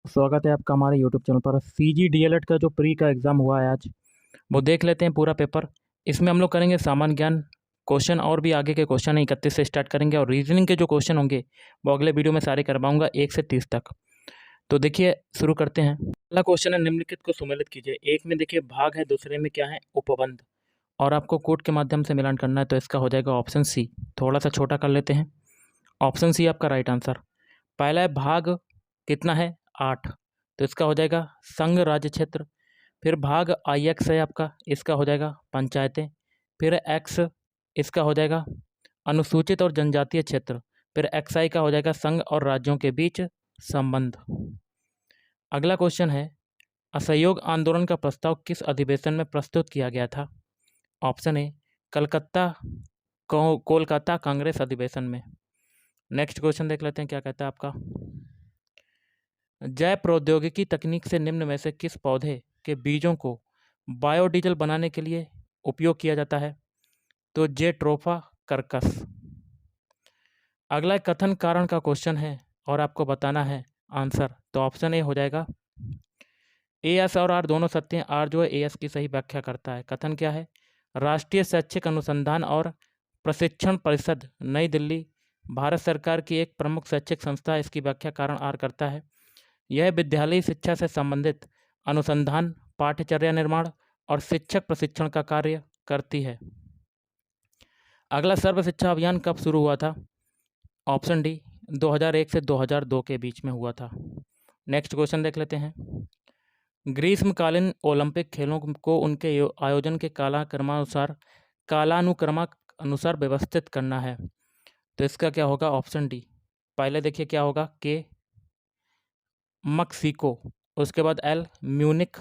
स्वागत है आपका हमारे यूट्यूब चैनल पर। सीजी डीएलएड का जो प्री का एग्ज़ाम हुआ है आज, वो देख लेते हैं पूरा पेपर। इसमें हम लोग करेंगे सामान्य ज्ञान क्वेश्चन और भी आगे के क्वेश्चन 31 से स्टार्ट करेंगे, और रीजनिंग के जो क्वेश्चन होंगे वो अगले वीडियो में सारे करवाऊंगा 1 से 30 तक। तो देखिए शुरू करते हैं। पहला क्वेश्चन है, निम्नलिखित को सुमेलित कीजिए। एक में देखिए भाग है, दूसरे में क्या है, उपबंध, और आपको कोड के माध्यम से मिलान करना है। तो इसका हो जाएगा ऑप्शन सी। थोड़ा सा छोटा कर लेते हैं। ऑप्शन सी आपका राइट आंसर। पहला है भाग कितना है, 8, तो इसका हो जाएगा संघ राज्य क्षेत्र। फिर भाग आई एक्स है आपका, इसका हो जाएगा पंचायतें। फिर एक्स, इसका हो जाएगा अनुसूचित और जनजातीय क्षेत्र। फिर एक्स आई का हो जाएगा संघ और राज्यों के बीच संबंध। अगला क्वेश्चन है, असहयोग आंदोलन का प्रस्ताव किस अधिवेशन में प्रस्तुत किया गया था। ऑप्शन ए कलकत्ता कोलकाता कांग्रेस अधिवेशन में। नेक्स्ट क्वेश्चन देख लेते हैं क्या कहता है आपका। जैव प्रौद्योगिकी तकनीक से निम्न में से किस पौधे के बीजों को बायोडीजल बनाने के लिए उपयोग किया जाता है। तो जेट्रोफा कर्कस। अगला एक कथन कारण का क्वेश्चन है और आपको बताना है आंसर। तो ऑप्शन ए हो जाएगा, ए एस और आर दोनों सत्य हैं। आर जो है ए एस की सही व्याख्या करता है। कथन क्या है, राष्ट्रीय शैक्षिक अनुसंधान और प्रशिक्षण परिषद नई दिल्ली भारत सरकार की एक प्रमुख शैक्षिक संस्था है। इसकी व्याख्या कारण आर करता है। यह विद्यालयी शिक्षा से संबंधित अनुसंधान, पाठ्यचर्या निर्माण और शिक्षक प्रशिक्षण का कार्य करती है। अगला, सर्व शिक्षा अभियान कब शुरू हुआ था। ऑप्शन डी 2001 से 2002 के बीच में हुआ था। नेक्स्ट क्वेश्चन देख लेते हैं। ग्रीष्मकालीन ओलंपिक खेलों को उनके आयोजन के कालानुक्रमानुसार व्यवस्थित करना है। तो इसका क्या होगा, ऑप्शन डी। पहले देखिए क्या होगा, के मक्सिको, उसके बाद एल म्यूनिक,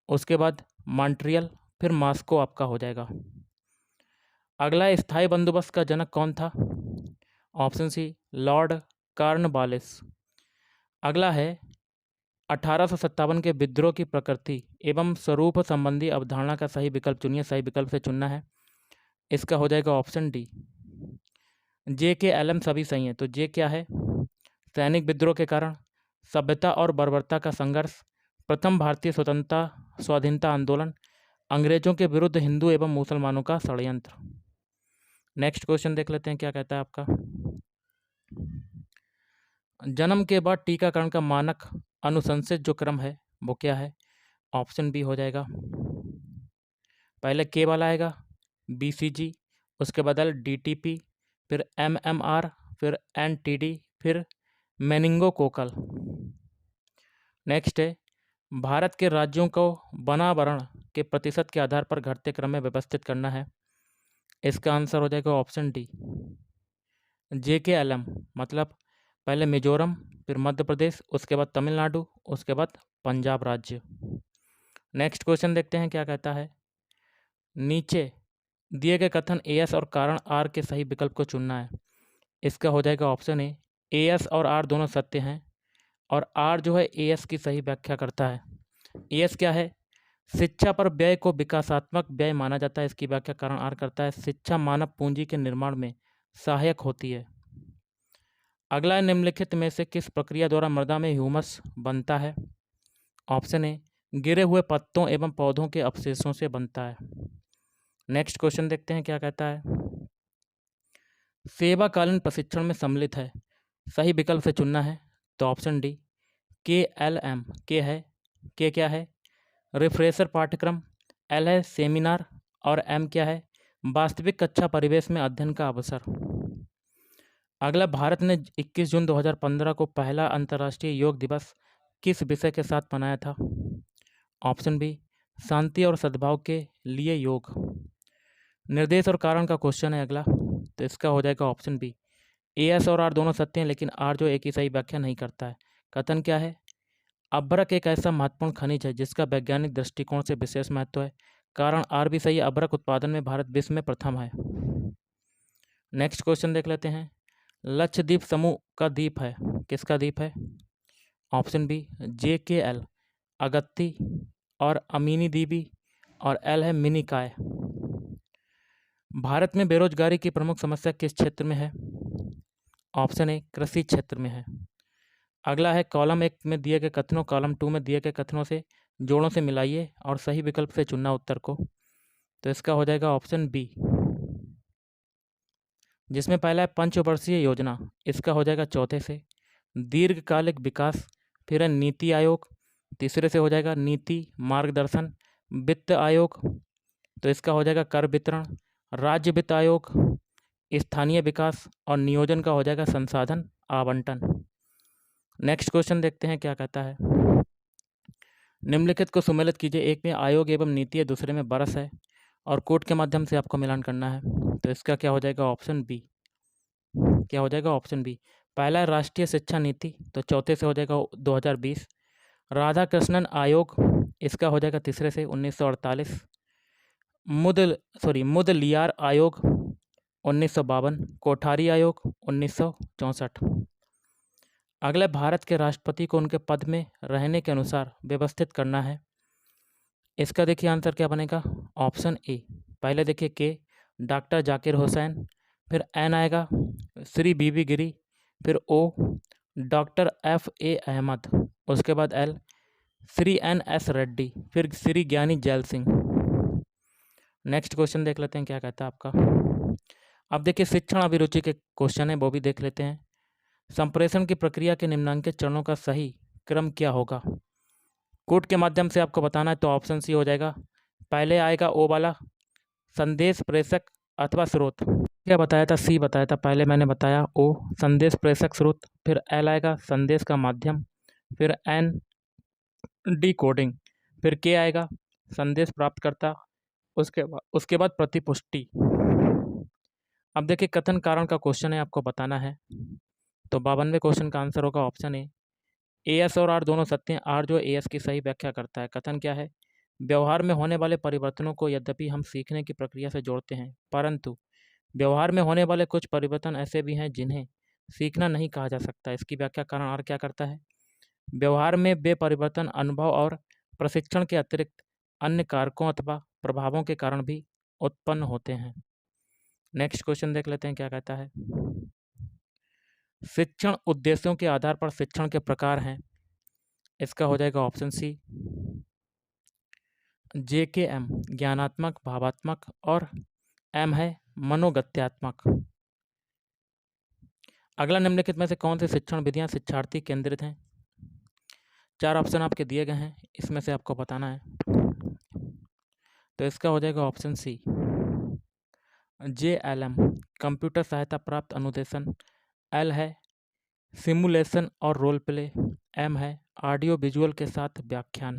उसके बाद मॉन्ट्रियल, फिर मॉस्को आपका हो जाएगा। अगला, स्थायी बंदोबस्त का जनक कौन था। Option C Lord Cornwallis. अगला है, 1857 के विद्रोह की प्रकृति एवं स्वरूप संबंधी अवधारणा का सही विकल्प चुनिए। सही विकल्प से चुनना है। इसका हो जाएगा ऑप्शन डी। जे के एल एम सभी सही हैं। तो जे क्या है, सैनिक विद्रोह के कारण, सभ्यता और बर्बरता का संघर्ष, प्रथम भारतीय स्वतंत्रता स्वाधीनता आंदोलन, अंग्रेजों के विरुद्ध हिंदू एवं मुसलमानों का षड्यंत्र। नेक्स्ट क्वेश्चन देख लेते हैं क्या कहता है आपका। जन्म के बाद टीकाकरण का मानक अनुशंसित जो क्रम है वो क्या है। ऑप्शन बी हो जाएगा, पहले के वाला आएगा बीसीजी, उसके बाद डीटीपी, फिर एमएमआर, फिर एनटीडी, फिर मेनिंगोकोकल। नेक्स्ट है, भारत के राज्यों को वनावरण के प्रतिशत के आधार पर घटते क्रम में व्यवस्थित करना है। इसका आंसर हो जाएगा ऑप्शन डी जे के एल एम, मतलब पहले मिजोरम, फिर मध्य प्रदेश, उसके बाद तमिलनाडु, उसके बाद पंजाब राज्य। नेक्स्ट क्वेश्चन देखते हैं क्या कहता है। नीचे दिए गए कथन ए एस और कारण आर के सही विकल्प को चुनना है। इसका हो जाएगा ऑप्शन ए एस और आर दोनों सत्य हैं, और आर जो है ए एस की सही व्याख्या करता है। ए एस क्या है, शिक्षा पर व्यय को विकासात्मक व्यय माना जाता है। इसकी व्याख्या कारण आर करता है। शिक्षा मानव पूंजी के निर्माण में सहायक होती है। अगला, निम्नलिखित में से किस प्रक्रिया द्वारा मृदा में ह्यूमस बनता है। ऑप्शन ए गिरे हुए पत्तों एवं पौधों के अवशेषों से बनता है। नेक्स्ट क्वेश्चन देखते हैं क्या कहता है। सेवाकालीन प्रशिक्षण में सम्मिलित है, सही विकल्प से चुनना है। तो ऑप्शन डी के एल एम। के है, के क्या है, रिफ्रेशर पाठ्यक्रम, एल है सेमिनार, और एम क्या है, वास्तविक कक्षा परिवेश में अध्ययन का अवसर। अगला, भारत ने 21 जून 2015 को पहला अंतर्राष्ट्रीय योग दिवस किस विषय के साथ मनाया था। ऑप्शन बी शांति और सद्भाव के लिए योग। निर्देश और कारण का क्वेश्चन है अगला। तो इसका हो जाएगा ऑप्शन बी। ए एस और आर दोनों सत्य हैं, लेकिन आर जो एक ही सही व्याख्या नहीं करता है। कथन क्या है, अभ्रक एक ऐसा महत्वपूर्ण खनिज है जिसका वैज्ञानिक दृष्टिकोण से विशेष महत्व है। कारण आर भी सही है, अभ्रक उत्पादन में भारत विश्व में प्रथम है। नेक्स्ट क्वेश्चन देख लेते हैं। लक्षद्वीप समूह का द्वीप है, किसका द्वीप है। ऑप्शन बी जे के एल, अगत्ती और अमीनी द्वीपी, और एल है मिनिकॉय। भारत में बेरोजगारी की प्रमुख समस्या किस क्षेत्र में है। ऑप्शन ए कृषि क्षेत्र में है। अगला है कॉलम 1 में दिए गए कथनों कॉलम 2 में दिए गए कथनों से जोड़ों से मिलाइए और सही विकल्प से चुनना उत्तर को। तो इसका हो जाएगा ऑप्शन बी, जिसमें पहला है पंचवर्षीय योजना, इसका हो जाएगा चौथे से। दीर्घकालिक विकास, फिर है नीति आयोग, तीसरे से हो जाएगा नीति मार्गदर्शन वित्त आयोग, तो इसका हो जाएगा कर वितरण, राज्य वित्त आयोग, स्थानीय विकास और नियोजन का हो जाएगा संसाधन आवंटन। नेक्स्ट क्वेश्चन देखते हैं क्या कहता है। निम्नलिखित को सुमेलित कीजिए, एक में आयोग एवं नीति है, दूसरे में बरस है और कोड के माध्यम से आपको मिलान करना है। तो इसका क्या हो जाएगा ऑप्शन बी, क्या हो जाएगा ऑप्शन बी। पहला है राष्ट्रीय शिक्षा नीति, तो चौथे से हो जाएगा 2020। राधा कृष्णन आयोग, इसका हो जाएगा तीसरे से 1948। मुदलियार आयोग 1952। कोठारी आयोग 1964। अगले भारत के राष्ट्रपति को उनके पद में रहने के अनुसार व्यवस्थित करना है। इसका देखिए आंसर क्या बनेगा, ऑप्शन ए। पहले देखिए के डॉक्टर जाकिर हुसैन, फिर एन आएगा श्री बीबी गिरी, फिर ओ डॉक्टर एफ ए अहमद, उसके बाद एल श्री एन एस रेड्डी, फिर श्री ज्ञानी जैल सिंह। नेक्स्ट क्वेश्चन देख लेते हैं क्या कहता है आपका। अब देखिए शिक्षण अभिरुचि के क्वेश्चन है, वो भी देख लेते हैं। संप्रेषण की प्रक्रिया के निम्नांकित चरणों का सही क्रम क्या होगा। कोड के माध्यम से आपको बताना है, तो ऑप्शन सी हो जाएगा। पहले आएगा ओ वाला, संदेश प्रेषक अथवा स्रोत। क्या बताया था, सी बताया था। पहले मैंने बताया ओ संदेश प्रेषक स्रोत, फिर एल आएगा संदेश का माध्यम, फिर एन डी कोडिंग, फिर के आएगा संदेश प्राप्तकर्ता, उसके बाद प्रतिपुष्टि। अब देखिए कथन कारण का क्वेश्चन है, आपको बताना है। तो 52वें क्वेश्चन का आंसर होगा ऑप्शन ए। एएस और आर दोनों सत्य हैं। आर जो एएस की सही व्याख्या करता है। कथन क्या है, व्यवहार में होने वाले परिवर्तनों को यद्यपि हम सीखने की प्रक्रिया से जोड़ते हैं, परंतु व्यवहार में होने वाले कुछ परिवर्तन ऐसे भी हैं जिन्हें सीखना नहीं कहा जा सकता। इसकी व्याख्या कारण आर क्या करता है, व्यवहार में वे परिवर्तन अनुभव और प्रशिक्षण के अतिरिक्त अन्य कारकों अथवा प्रभावों के कारण भी उत्पन्न होते हैं। नेक्स्ट क्वेश्चन देख लेते हैं क्या कहता है। शिक्षण उद्देश्यों के आधार पर शिक्षण के प्रकार हैं। इसका हो जाएगा ऑप्शन सी। JKM ज्ञानात्मक भावात्मक और M है मनोगत्यात्मक। अगला निम्नलिखित में से कौन सी शिक्षण विधियां शिक्षार्थी केंद्रित हैं। 4 ऑप्शन आपके दिए गए हैं, इसमें से आपको बताना है। तो इसका हो जाएगा ऑप्शन सी। JLM कंप्यूटर सहायता प्राप्त अनुदेशन, L है सिमुलेशन और रोल प्ले, M है ऑडियो विजुअल के साथ व्याख्यान।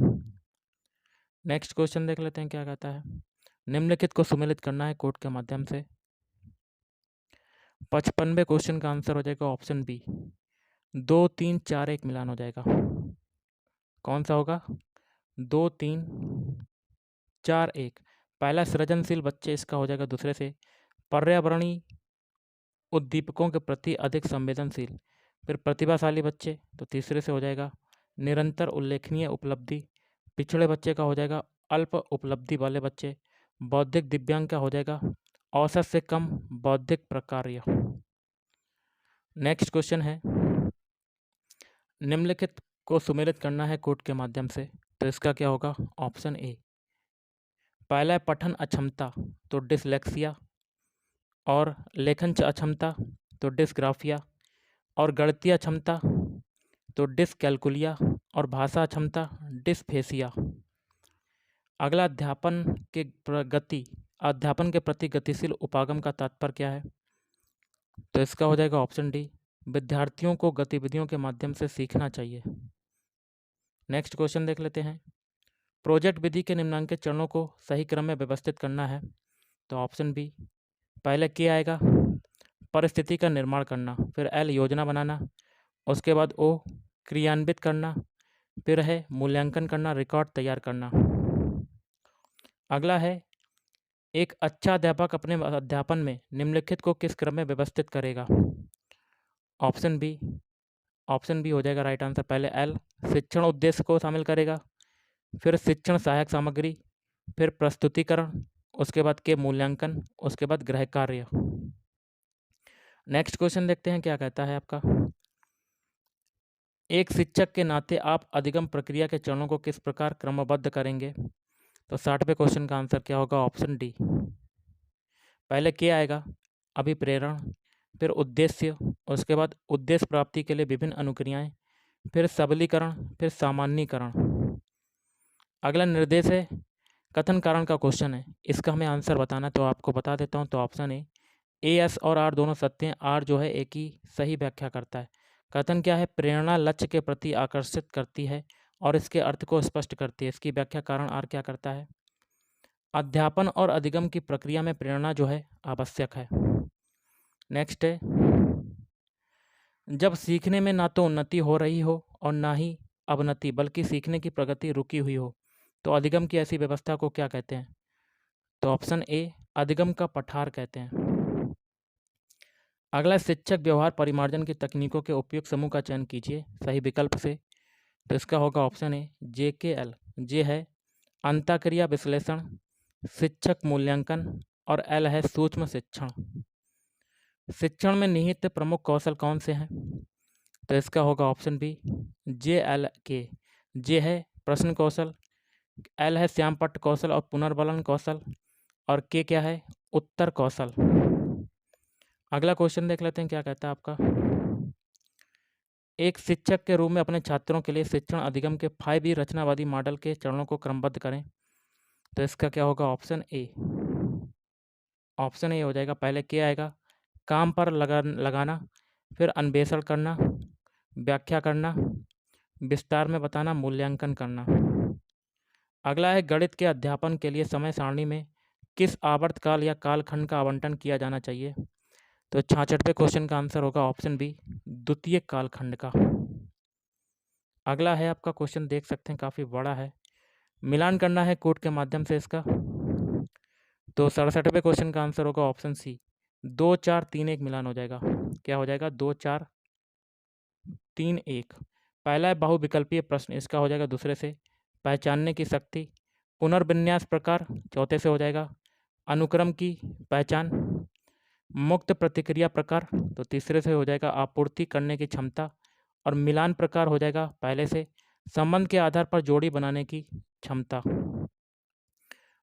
नेक्स्ट क्वेश्चन देख लेते हैं क्या कहता है। निम्नलिखित को सुमेलित करना है कोड के माध्यम से। 55वें क्वेश्चन का आंसर हो जाएगा ऑप्शन बी। 2 3 4 1 मिलान हो जाएगा। कौन सा होगा, 2 3 4 1। पहला सृजनशील बच्चे, इसका हो जाएगा दूसरे से। पर्यावरणीय उद्दीपकों के प्रति अधिक संवेदनशील, फिर प्रतिभाशाली बच्चे, तो तीसरे से हो जाएगा। निरंतर उल्लेखनीय उपलब्धि, पिछड़े बच्चे का हो जाएगा अल्प उपलब्धि वाले बच्चे। बौद्धिक दिव्यांग का हो जाएगा औसत से कम बौद्धिक प्रकार्य। नेक्स्ट क्वेश्चन है, निम्नलिखित को सुमेलित करना है कोड के माध्यम से। तो इसका क्या होगा, ऑप्शन ए। पहला है पठन अक्षमता, तो डिसलेक्सिया, और लेखन अक्षमता, तो डिसग्राफिया, और गणितीय अक्षमता, तो डिसकैलकुलिया, और भाषा अक्षमता डिसफेसिया। अगला अध्यापन के प्रति गतिशील उपागम का तात्पर्य क्या है। तो इसका हो जाएगा ऑप्शन डी। विद्यार्थियों को गतिविधियों के माध्यम से सीखना चाहिए। नेक्स्ट क्वेश्चन देख लेते हैं। प्रोजेक्ट विधि के निम्नांकित चरणों को सही क्रम में व्यवस्थित करना है। तो ऑप्शन बी। पहले क्या आएगा, परिस्थिति का निर्माण करना, फिर एल योजना बनाना, उसके बाद ओ क्रियान्वित करना, फिर है मूल्यांकन करना, रिकॉर्ड तैयार करना। अगला है एक अच्छा अध्यापक अपने अध्यापन में निम्नलिखित को किस क्रम में व्यवस्थित करेगा। ऑप्शन बी हो जाएगा राइट आंसर। पहले एल शिक्षण उद्देश्य को शामिल करेगा, फिर शिक्षण सहायक सामग्री, फिर प्रस्तुतिकरण, उसके बाद के मूल्यांकन, उसके बाद गृह कार्य। नेक्स्ट क्वेश्चन देखते हैं क्या कहता है आपका। एक शिक्षक के नाते आप अधिगम प्रक्रिया के चरणों को किस प्रकार क्रमबद्ध करेंगे? तो 60वें क्वेश्चन का आंसर क्या होगा? Option D. पहले क्या आएगा? अभिप्रेरण, फिर उद्देश्य, उसके बाद उद्देश्य प्राप्ति के लिए विभिन्न अनुक्रियाएं, फिर सबलीकरण, फिर सामान्यीकरण। अगला निर्देश है कथन कारण का क्वेश्चन है, इसका हमें आंसर बताना, तो आपको बता देता हूँ। तो ऑप्शन ए एस और आर दोनों सत्य हैं। आर जो है एक ही सही व्याख्या करता है। कथन क्या है? प्रेरणा लक्ष्य के प्रति आकर्षित करती है और इसके अर्थ को स्पष्ट करती है। इसकी व्याख्या कारण आर क्या करता है? अध्यापन और अधिगम की प्रक्रिया में प्रेरणा जो है आवश्यक है। नेक्स्ट है जब सीखने में ना तो उन्नति हो रही हो और ना ही अवनति, बल्कि सीखने की प्रगति रुकी हुई हो, तो अधिगम की ऐसी व्यवस्था को क्या कहते हैं? तो ऑप्शन ए अधिगम का पठार कहते हैं। अगला शिक्षक व्यवहार परिमार्जन की तकनीकों के उपयुक्त समूह का चयन कीजिए सही विकल्प से। तो इसका होगा ऑप्शन ए JKL। जे है अंतःक्रिया विश्लेषण, शिक्षक मूल्यांकन और एल है सूक्ष्म शिक्षण। शिक्षण में निहित प्रमुख कौशल कौन से हैं? तो इसका होगा ऑप्शन बी JLK। जे है प्रश्न कौशल, एल है श्यामपट्ट कौशल और पुनर्बलन कौशल, और के क्या है? उत्तर कौशल। अगला क्वेश्चन देख लेते हैं क्या कहता है आपका। एक शिक्षक के रूप में अपने छात्रों के लिए शिक्षण अधिगम के 5E रचनावादी मॉडल के चरणों को क्रमबद्ध करें। तो इसका क्या होगा? Option A. ऑप्शन ए हो जाएगा। पहले क्या आएगा? काम पर लगाना, फिर अन्वेषण करना, व्याख्या करना, विस्तार में बताना, मूल्यांकन करना। अगला है गणित के अध्यापन के लिए समय सारणी में किस आवर्तकाल या कालखंड का आवंटन किया जाना चाहिए? तो 66वें क्वेश्चन का आंसर होगा ऑप्शन बी द्वितीय कालखंड का। अगला है आपका क्वेश्चन, देख सकते हैं काफ़ी बड़ा है, मिलान करना है कोड के माध्यम से इसका। तो 67वें क्वेश्चन का आंसर होगा ऑप्शन सी 2 4 3 1 मिलान हो जाएगा। क्या हो जाएगा? 2 4 3 1। पहला है बहुविकल्पीय प्रश्न, इसका हो जाएगा दूसरे से। पहचानने की शक्ति, पुनर्विन्यास प्रकार चौथे से हो जाएगा। अनुक्रम की पहचान, मुक्त प्रतिक्रिया प्रकार तो तीसरे से हो जाएगा। आपूर्ति करने की क्षमता, और मिलान प्रकार हो जाएगा पहले से। संबंध के आधार पर जोड़ी बनाने की क्षमता।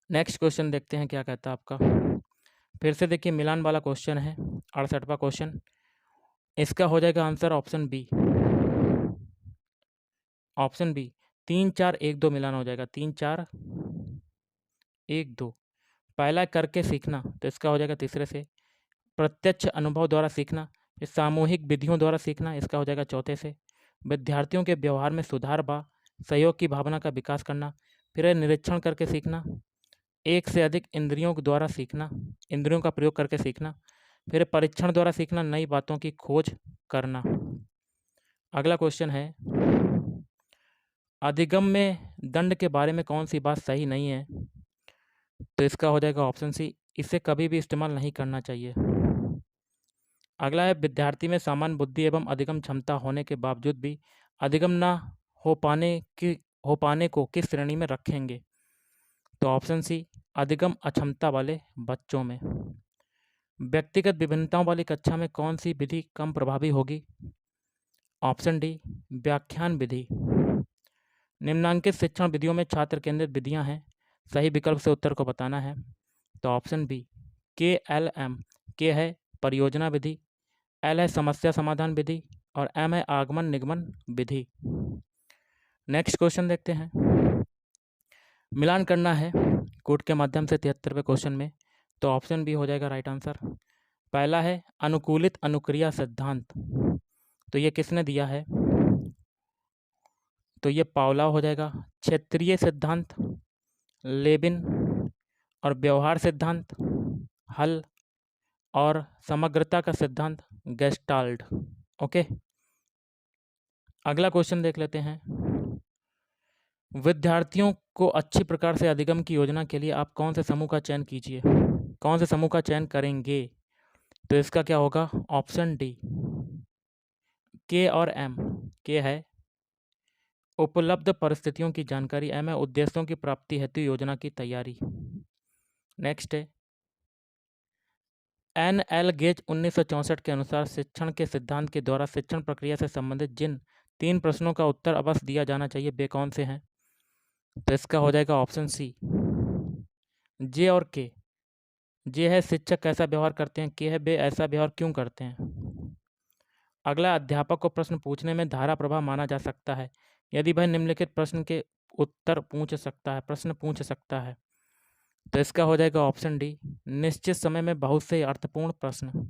नेक्स्ट क्वेश्चन देखते हैं क्या कहता है आपका। फिर से देखिए मिलान वाला क्वेश्चन है, 68वां क्वेश्चन। इसका हो जाएगा answer option B. Option B 3 4 1 2 मिलान हो जाएगा। 3 4 1 2। पहला करके सीखना, तो इसका हो जाएगा तीसरे से। प्रत्यक्ष अनुभव द्वारा सीखना, सामूहिक विधियों द्वारा सीखना, इसका हो जाएगा चौथे से। विद्यार्थियों के व्यवहार में सुधार व सहयोग की भावना का विकास करना, फिर है निरीक्षण करके सीखना, एक से अधिक इंद्रियों द्वारा सीखना, इंद्रियों का प्रयोग करके सीखना, फिर परीक्षण द्वारा सीखना, नई बातों की खोज करना। अगला क्वेश्चन है अधिगम में दंड के बारे में कौन सी बात सही नहीं है? तो इसका हो जाएगा ऑप्शन सी इसे कभी भी इस्तेमाल नहीं करना चाहिए। अगला है विद्यार्थी में सामान्य बुद्धि एवं अधिगम क्षमता होने के बावजूद भी अधिगम ना हो पाने को किस श्रेणी में रखेंगे? तो ऑप्शन सी अधिगम अक्षमता वाले बच्चों में। व्यक्तिगत विभिन्नताओं वाली कक्षा में कौन सी विधि कम प्रभावी होगी? ऑप्शन डी व्याख्यान विधि। निम्नांकित शिक्षण विधियों में छात्र केंद्रित विधियां हैं, सही विकल्प से उत्तर को बताना है। तो ऑप्शन बी KLM। के है परियोजना विधि, एल है समस्या समाधान विधि, और एम है आगमन निगमन विधि। नेक्स्ट क्वेश्चन देखते हैं। मिलान करना है कोड के माध्यम से 73वें क्वेश्चन में, तो ऑप्शन बी हो जाएगा राइट आंसर। पहला है अनुकूलित अनुक्रिया सिद्धांत, तो ये किसने दिया है? तो ये पावलोव हो जाएगा। क्षेत्रीय सिद्धांत लेविन, और व्यवहार सिद्धांत हल, और समग्रता का सिद्धांत गेस्टाल्ट। ओके, अगला क्वेश्चन देख लेते हैं। विद्यार्थियों को अच्छी प्रकार से अधिगम की योजना के लिए आप कौन से समूह का चयन कीजिए? कौन से समूह का चयन करेंगे? तो इसका क्या होगा? ऑप्शन डी के और एम। के है उपलब्ध परिस्थितियों की जानकारी, एम है उद्देश्यों की प्राप्ति हेतु योजना की तैयारी। नेक्स्ट है NL गेज 1964 के अनुसार शिक्षण के सिद्धांत के द्वारा शिक्षण प्रक्रिया से संबंधित जिन 3 प्रश्नों का उत्तर अवश्य दिया जाना चाहिए। वे कौन से हैं? तो इसका हो जाएगा ऑप्शन सी, जे और के। जे है शिक्षक कैसा व्यवहार करते हैं, के है वे ऐसा व्यवहार क्यों करते हैं। अगला, अध्यापक को प्रश्न पूछने में धारा प्रवाह माना जा सकता है यदि वह निम्नलिखित प्रश्न के उत्तर प्रश्न पूछ सकता है। तो इसका हो जाएगा ऑप्शन डी, निश्चित समय में बहुत से अर्थपूर्ण प्रश्न।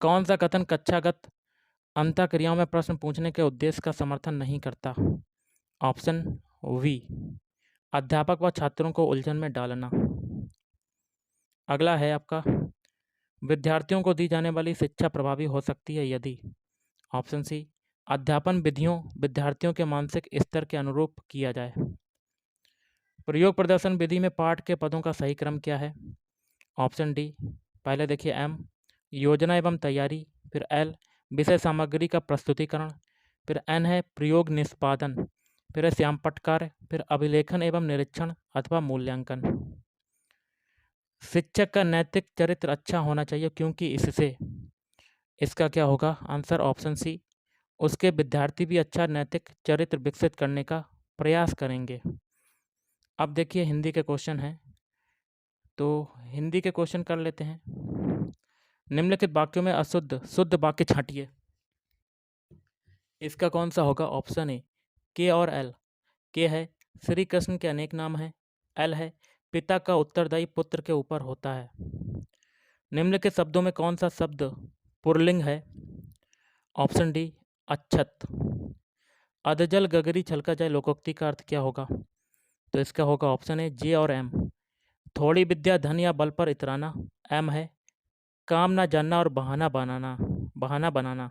कौन सा कथन कक्षागत अंतःक्रियाओं में प्रश्न पूछने के उद्देश्य का समर्थन नहीं करता? ऑप्शन वी, अध्यापक व छात्रों को उलझन में डालना। अगला है आपका, विद्यार्थियों को दी जाने वाली शिक्षा प्रभावी हो सकती है यदि। ऑप्शन सी, अध्यापन विधियों विद्यार्थियों के मानसिक स्तर के अनुरूप किया जाए। प्रयोग प्रदर्शन विधि में पाठ के पदों का सही क्रम क्या है? ऑप्शन डी, पहले देखिए एम, योजना एवं तैयारी, फिर एल, विषय सामग्री का प्रस्तुतिकरण, फिर एन है प्रयोग निष्पादन, फिर है श्यामपट्ट कार्य, फिर अभिलेखन एवं निरीक्षण अथवा मूल्यांकन। शिक्षक का नैतिक चरित्र अच्छा होना चाहिए क्योंकि इससे, इसका क्या होगा आंसर? ऑप्शन सी, उसके विद्यार्थी भी अच्छा नैतिक चरित्र विकसित करने का प्रयास करेंगे। अब देखिए हिंदी के क्वेश्चन हैं, तो हिंदी के क्वेश्चन कर लेते हैं। निम्नलिखित वाक्यों में अशुद्ध शुद्ध वाक्य छांटिए। इसका कौन सा होगा? ऑप्शन ए, के और एल। के है श्री कृष्ण के अनेक नाम हैं। एल है पिता का उत्तरदायी पुत्र के ऊपर होता है। निम्नलिखित शब्दों में कौन सा शब्द पुल्लिंग है? Option D, अच्छत। अधजल गगरी छलका जाए लोकोक्ति का अर्थ क्या होगा? तो इसका होगा ऑप्शन ए, जे और एम। थोड़ी विद्या धन या बल पर इतराना। एम है काम ना जानना और बहाना बनाना।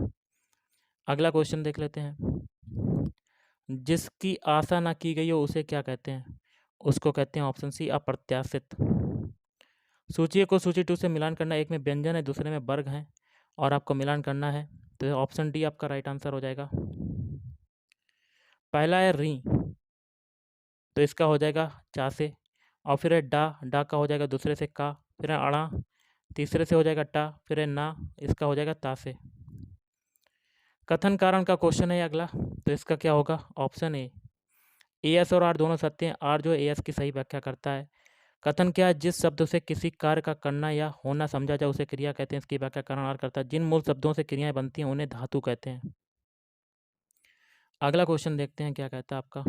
अगला क्वेश्चन देख लेते हैं। जिसकी आशा ना की गई हो उसे क्या कहते हैं? उसको कहते हैं ऑप्शन सी, अप्रत्याशित। सूची को सूची 2 से मिलान करना, एक में व्यंजन है दूसरे में वर्ग है और आपको मिलान करना है। तो ऑप्शन डी आपका राइट आंसर हो जाएगा। पहला है री, तो इसका हो जाएगा चा से, और फिर है डा का हो जाएगा दूसरे से का, फिर है अड़ा, तीसरे से हो जाएगा टा, फिर है ना, इसका हो जाएगा ता से। कथन कारण का क्वेश्चन है अगला, तो इसका क्या होगा? ऑप्शन ए, एस और आर दोनों सत्य हैं। आर जो है एस की सही व्याख्या करता है। कथन क्या है? जिस शब्द से किसी कार्य का करना या होना समझा जाए उसे क्रिया कहते हैं। इसकी व्याख्या कारण आर करता है। जिन मूल शब्दों से क्रियाएं बनती हैं उन्हें धातु कहते हैं। अगला क्वेश्चन देखते हैं क्या कहता है आपका।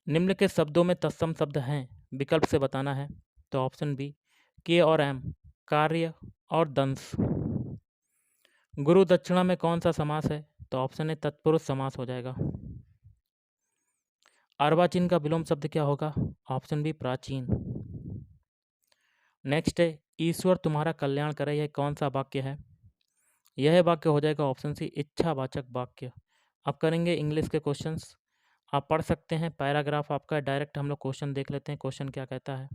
निम्नलिखित शब्दों में तत्सम शब्द हैं, विकल्प से बताना है। तो ऑप्शन बी, के और एम, कार्य और दंश। गुरु दक्षिणा में कौन सा समास है? तो ऑप्शन ए, तत्पुरुष समास हो जाएगा। अर्वाचीन का विलोम शब्द क्या होगा? ऑप्शन बी, प्राचीन। नेक्स्ट है, ईश्वर तुम्हारा कल्याण करे, यह कौन सा वाक्य है? यह वाक्य हो जाएगा ऑप्शन सी, इच्छावाचक वाक्य। अब करेंगे इंग्लिश के क्वेश्चंस, आप पढ़ सकते हैं। पैराग्राफ आपका डायरेक्ट हम लोग क्वेश्चन देख लेते हैं। क्वेश्चन क्या कहता है?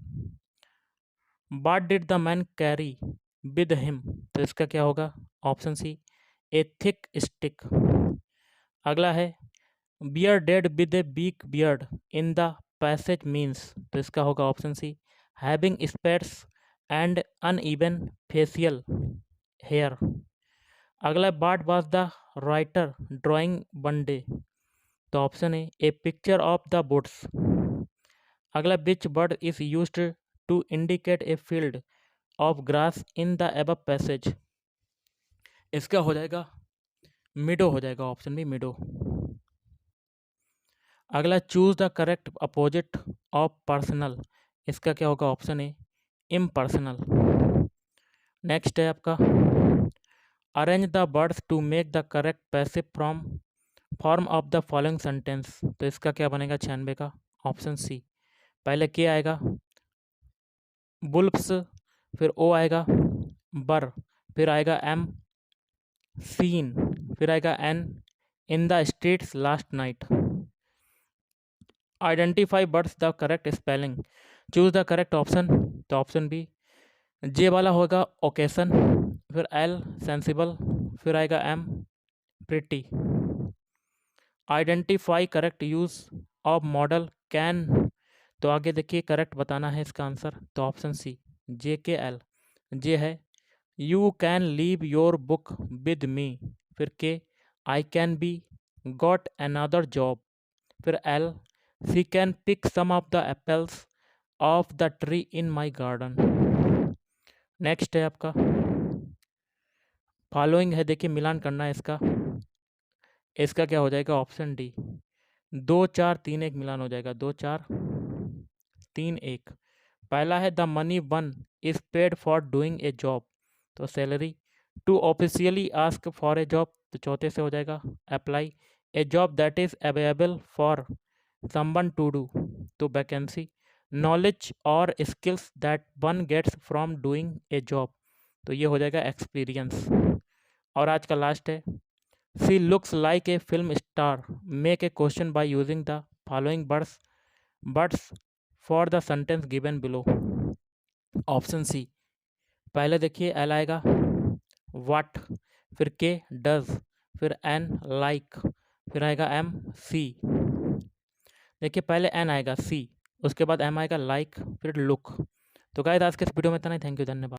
What did the man carry with him? तो इसका क्या होगा? Option C, a thick stick. अगला है, bearded with a big beard in the passage means, तो इसका होगा option C, having spats and uneven facial hair। अगला, what was the writer drawing one day? तो option A, a picture of the woods। अगला, which word is used to indicate a field of grass in the above passage? इसका हो जाएगा मिडो हो जाएगा, option B, meadow. अगला, choose the correct opposite of personal, इसका क्या होगा? Option A, impersonal. नेक्स्ट है आपका, arrange the words to make the correct passive form of the following sentence, तो इसका क्या बनेगा 96 का? ऑप्शन सी, पहले के आएगा बुल्फ्स, फिर ओ आएगा बर, फिर आएगा एम सीन, फिर आएगा N in the streets last night. Identify words the correct spelling, choose the correct option, तो ऑप्शन बी, जे वाला होगा ओकेशन, फिर एल सेंसिबल, फिर आएगा M pretty. Identify correct use of modal can, तो आगे देखिए करेक्ट बताना है इसका आंसर। तो ऑप्शन सी, जे के एल। जे है you can leave your book with me, फिर K I can be got another job, फिर L she can pick some of the apples of the tree in my garden. Next है आपका following है, देखिए मिलान करना है इसका। इसका क्या हो जाएगा, ऑप्शन डी 2 4 3 1 मिलान हो जाएगा, 2 4 3 1। पहला है the money one is paid for doing a job, तो salary. To officially ask for a job, तो चौथे से हो जाएगा apply. A job that is available for someone to do, तो वैकेंसी। नॉलेज और skills that one gets from doing a job, तो ये हो जाएगा एक्सपीरियंस। और आज का लास्ट है she looks like a film star, make a question by using the following words for the sentence given below. Option C, पहले देखिए एल आएगा व्हाट, फिर के डज, फिर एन लाइक, फिर आएगा एम सी। देखिए पहले एन आएगा सी, उसके बाद एम आएगा लाइक, फिर लुक। तो गाइस आज के इस वीडियो में इतना ही। थैंक यू, धन्यवाद।